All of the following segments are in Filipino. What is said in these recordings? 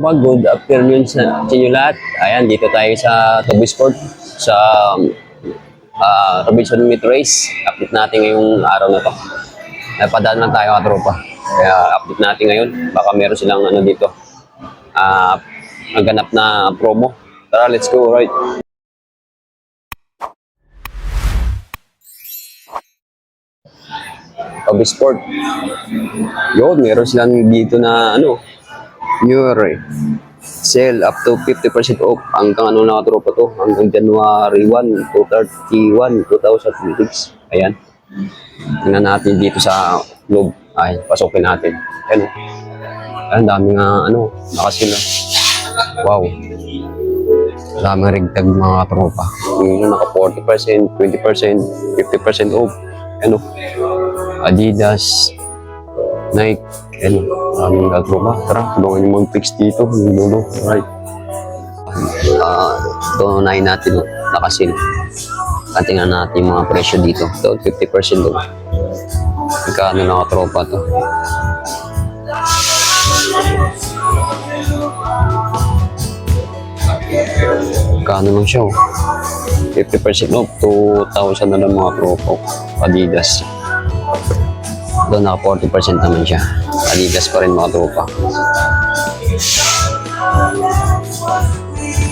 tropa, good afternoon sa inyo lahat. Ayan, dito tayo sa Toby Sport sa Robinson Meet Race. Update natin ngayong araw na to. Napadaan lang tayo mga tropa. Kaya update natin ngayon. Baka meron silang ano dito. Naganap na promo. Tara, let's go, right? Toby Sport. Yun, meron silang dito na ano, New Year sale up to 50% off hanggang ano na tropa to, hanggang January 1 to 31, 2026. Ayan. Tingnan natin dito sa loob. Ay, pasukin natin. Ayan. Ayan, dami nga ano, nakasila. Wow. Daming rigtag mga tropa. Yung naka 40%, 20%, 50% off. Ano? Adidas, Nike, ano, aming tropa. Tara, tulungan nyo mag-fix dito. Yung dulo, right. Tunayin natin, nakasil. Tingnan natin yung mga presyo dito. Ito, 50% doon. Magkano na tropa to? Magkano lang siya, 50% off, 2,000 na lang mga tropa. Adidas. Doon naka 40% naman siya. Adidas pa rin mga tropa.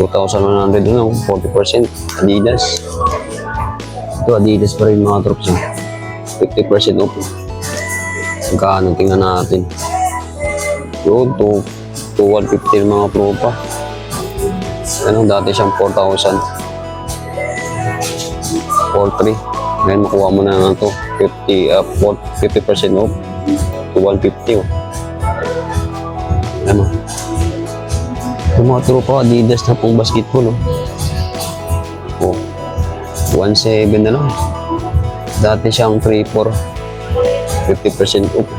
2,100 doon, 40% Adidas. Ito Adidas pa rin mga tropa. 50% off. Magkano, tingnan natin. Yun, 2,150 mga tropa. Ano, dati siyang 4,000. 4,300. Ngayon makuha mo na ito 50% off to 150. Ano? Yung mga tropa Adidas na pong basketball. Oh. 1,700 na lang. Dati siyang 3,400. 50% off.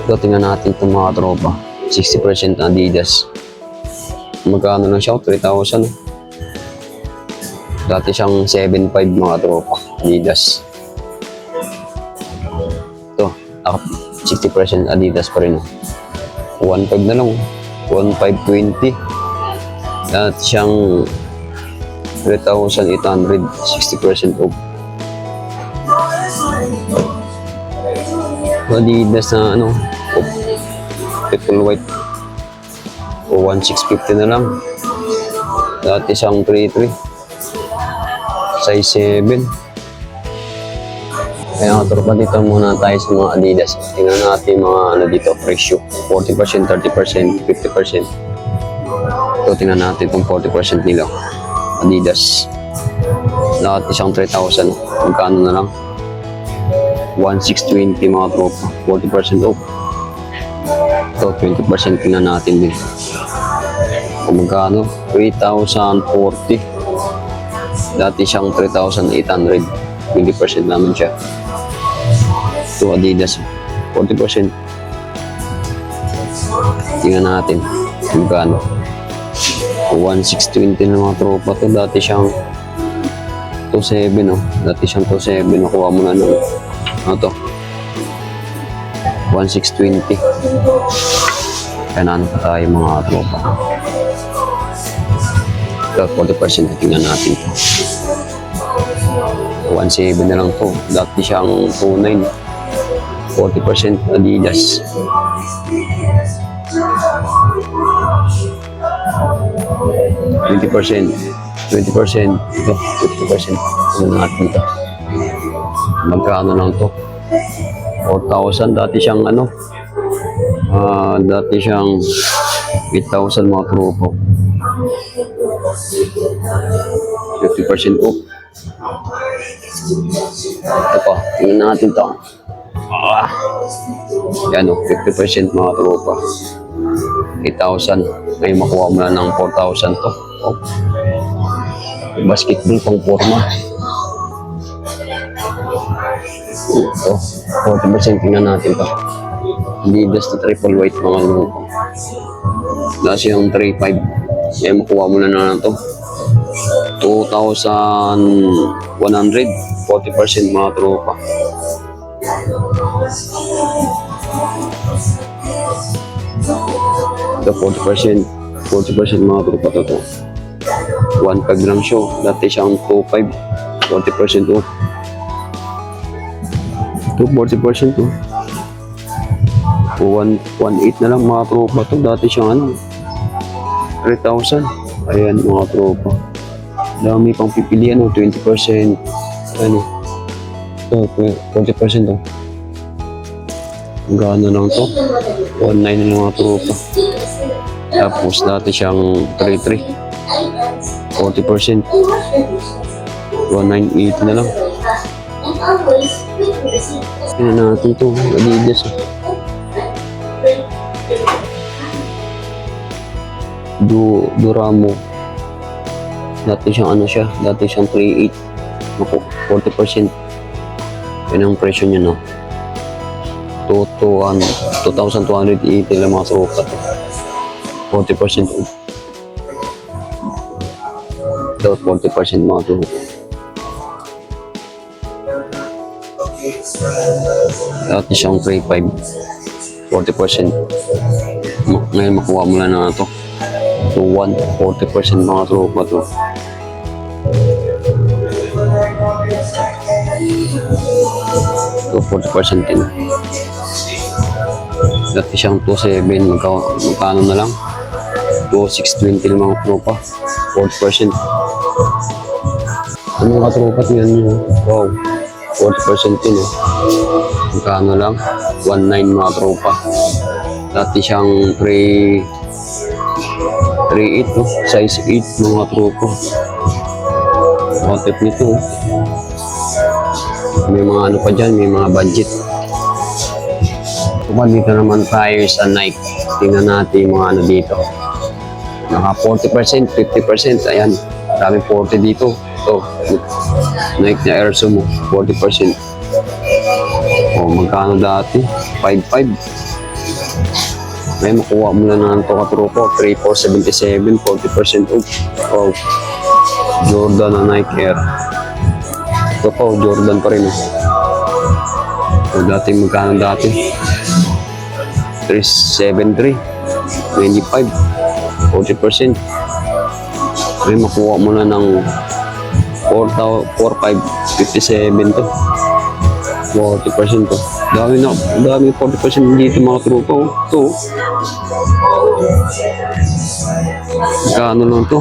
Ito, tingnan natin itong mga tropa. 60% Adidas. Magkano lang siya? 3,000. Dati siyang 7,500 mga tropa. Adidas. Ito, 60% Adidas pa rin. 1,500 na lang. 1,520. Dati siyang 3,800. 60% off. Adidas na ano, triple white. O 1,650 na lang. Dati siyang 3,300. Size 7. Kaya tropa, dito muna tayo sa mga Adidas. Tingnan natin mga ano dito, presyo. 40%, 30%, 50%. Ito, tingnan natin itong 40% nila. Adidas. Lahat isang 3,000. Magkano na lang? 1,620 mga tropa. 40% off. Ito, 20% tingnan natin din. Kung magkano? 3,040. Dati siyang 3,800. 20% naman siya. Ito Adidas. 40%. Tingnan natin. Magkano? 1,620 na mga tropa to. Dati siyang 2,700. Oh. Dati siyang 2,700. Nakuha mo na nung ano to? 1,620. Kailangan pa tayo mga tropa. Ito, 40%. Tingnan natin to. 1,700 na lang to. Dati siyang 2,900. 40% Adidas. 20%. 20%. Ito, 50%. Ano natin to? Magkano lang to? 4,000. Dati siyang ano? Dati siyang 8,000 mga tropo. 50% off. Ito pa, tingnan natin ito. Yan o, 50% mga tropa. 8,000. Ngayon makuha mo na ng 4,000 to. Oh. Basketball pang forma. Ito, 40%. Tingnan natin ito. Adidas na triple white mga tropa. Dasi yung 3,500. Ngayon makuha mo na ito. 2,100. 40% mga tropa. Ito 40%. 40% mga tropa to. 1.5 lang siya. Dati siyang 2.5. 40% off. Ito 40% to. 1.8 na lang mga tropa to. Dati siyang ano, 3,000. Ayan mga tropa. Dami pang pipilian, 20%. Ano, ito 40% to. Gano lang to. 1.9 na lang mga tropa. Tapos dati siyang 3.3. 40%. 1.980 na lang. Tingnan natin ito. Adidas. Duramo. Dati siyang ano siya. Dati siyang 3.8. Naku, 40%. Yan ang presyo niya, no? 2,280 lang mga tropa. 40% off. Ito, 40% mga tropa. Dati siyang 3.5. 40%. Ngayon makuha mo lang na ito. 2.1. 40% mga tropa to. Ito, 40% din. Dati siyang 2.7. Magkano na lang? 2.620 lang mga tropa. 40%. Ano mga tropa? Tingnan nyo. Wow. 40% din eh. Magkano lang? 1.9 mga tropa. Dati siyang 3.8 no? Size 8 mga tropa. Concept nito. May mga ano pa dyan, may mga budget. Dito naman tayo sa Nike. Tingnan natin yung mga ano dito. Naka 40%, 50%. Ayan, maraming 40 dito. Ito, Nike na Air Zoom, 40%. O, magkano dati? 5.5. May makuha mo na ng ito katrupo. 3,477, 40% off. O, Jordan na Nike Air. Ito po, Jordan pa rin. O, dati magkano dati? 373, 25, 40%. May makuha mo na ng 4,557 to. 40% to. Dami 40% dito mga trupa. Ito. Kano lang to?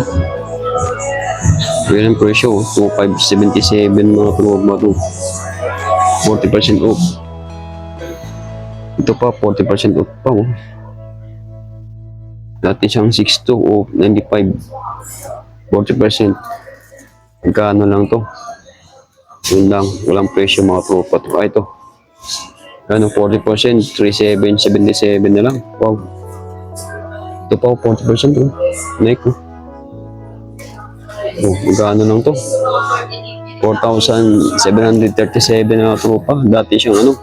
Yan ang presyo. 2,577 mga trupa to. 40% off. Ito pa, 40% off pa. Oh. Dati siyang 6.2 o 95. 40%. Magkano lang to? Yun lang. Walang presyo mga tropa. Ah, ito. Ano, 40%. 3,777 na lang. Wow. Ito pa, 40%. Oh. Nike. Oh, magkano lang to? 4,737 na tropa. Dati siyang ano?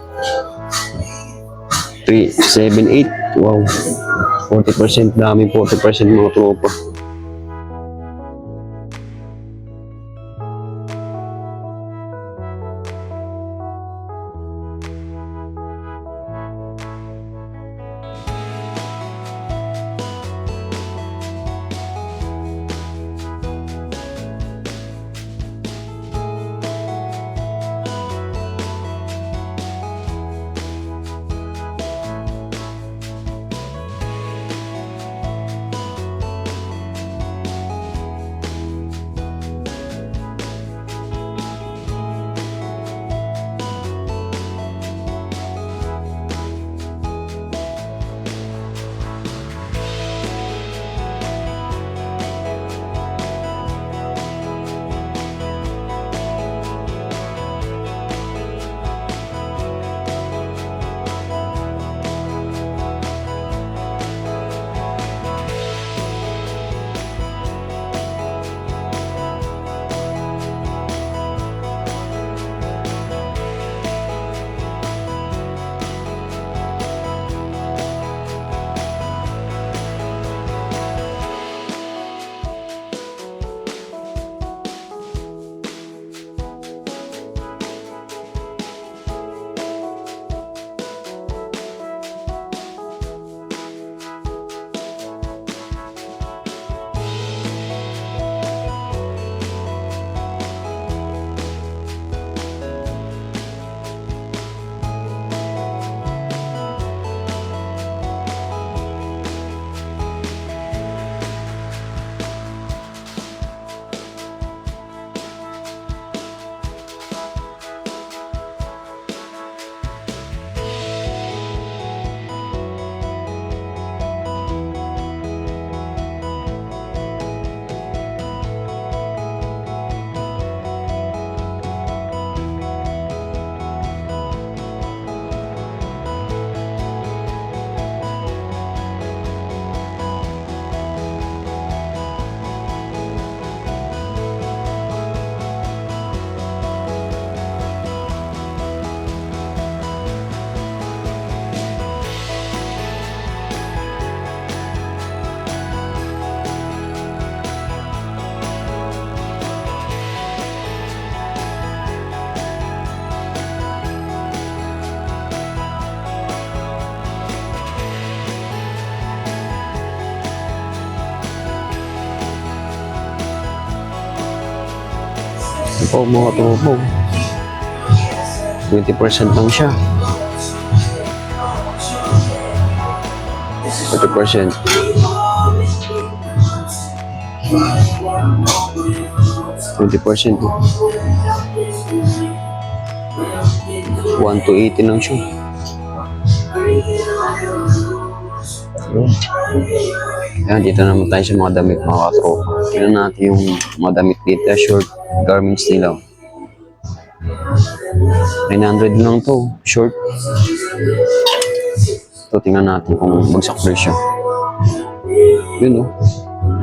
378. Wow. 40%. Dami 40% mga tropa. po mga tropo. 20% lang siya. 40%. 20%. 1 to 80 lang siya. Ayan, dito naman tayo sa mga damit mga katropa. Tingnan natin yung mga damit dito, short garments nila. 900 lang to, short. Ito, tingnan natin kung bagsak presyo. Yun o,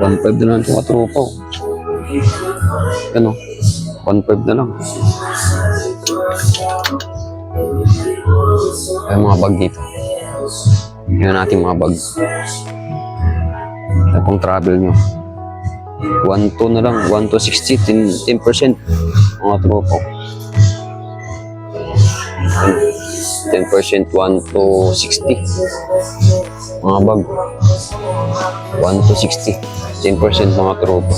1.5 na lang ito katropa. Yan o, 1.5 na lang. Ay, mga bag dito. Tingnan natin mga bag. Ay, pang travel nyo. 1 to na lang, 1 to 60, 10% mga tropa. 10%, 1 to 60. Mga bag. 1 to 60. 10% mga tropa.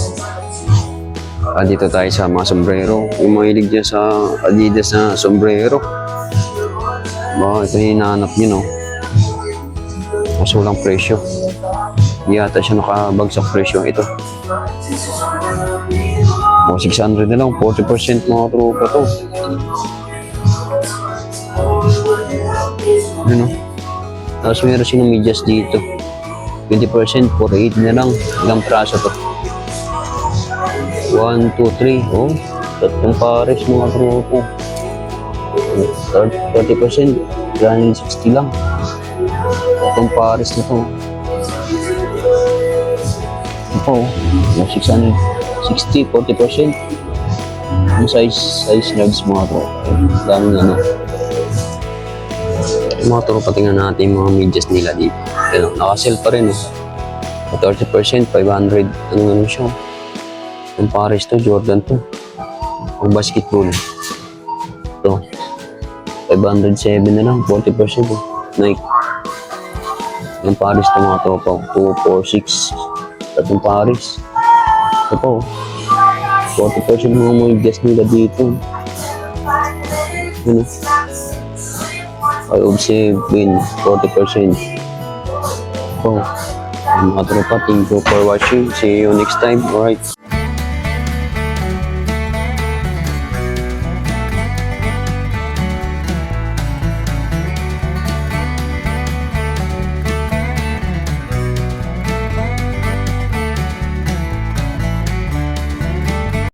Dito tayo sa mga sombrero. Yung mahilig dyan sa Adidas na sombrero. Baka ito yung hinahanap nyo, no? Masulang presyo. Hindi yata siya nakabagsak presyo. Ito. O, 600 na lang. 40% mga tropa to. Ano? Tapos meron silang medyas dito. 20%, 48 na lang. Ilang praso to? 1, 2, 3. Oh, tatlong pares mga tropo. 30%, 360 lang. Tatlong pares na to. Ito, 660, 40%. Ang size large mga tropo. Daming ano. Mga tropa, tingnan natin yung mga medyas nila dito. Ano, nakasell pa rin. 30%, 500. Ano siya? Yung pares to, Jordan to. Ang basketball. Ito. 507 na lang, 40%. Nike. Yung pares to mga tropa. 2, 4, 6. Tatong pares. Ito po. 40% mga medyas nila dito. Ano? 507, 40%. Ito. Mga tropa, thank you for watching. See you next time. Alright.